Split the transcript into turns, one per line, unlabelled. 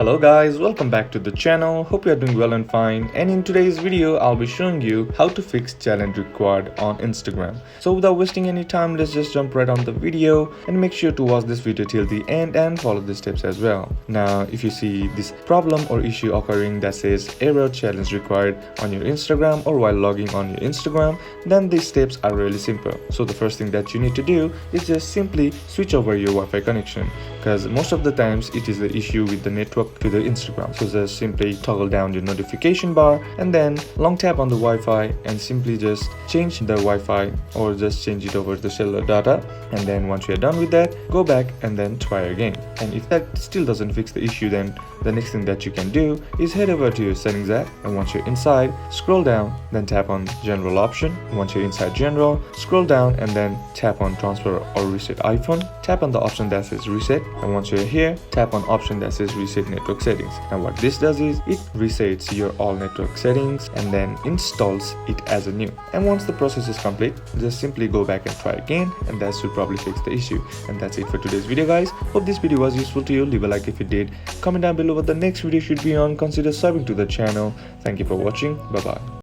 Hello guys, welcome back to the channel. Hope you are doing well and fine. And in today's video, I'll be showing you how to fix challenge required on Instagram. So without wasting any time, let's just jump right on the video and make sure to watch this video till the end and follow the steps as well. Now, if you see this problem or issue occurring that says error challenge required on your Instagram or while logging on your Instagram, then these steps are really simple. So the first thing that you need to do is just simply switch over your Wi-Fi connection, because most of the times it is the issue with the network to the Instagram. So just simply toggle down your notification bar and then long tap on the Wi-Fi and simply just change the Wi-Fi or just change it over the cellular data. And then once you're done with that, go back and then try again. And if that still doesn't fix the issue, then the next thing that you can do is head over to your settings app, and once you're inside, scroll down, then tap on general option. Once you're inside general, scroll down and then tap on transfer or reset iPhone. Tap on the option that says reset, and once you're here, tap on option that says reset network settings. And what this does is it resets your all network settings and then installs it as a new. And once the process is complete, just simply go back and try again, and that should probably fix the issue. And that's it for today's video guys. Hope this video was useful to you. Leave a like if it did. Comment down below what the next video should be on. Consider subbing to the channel. Thank you for watching. Bye bye.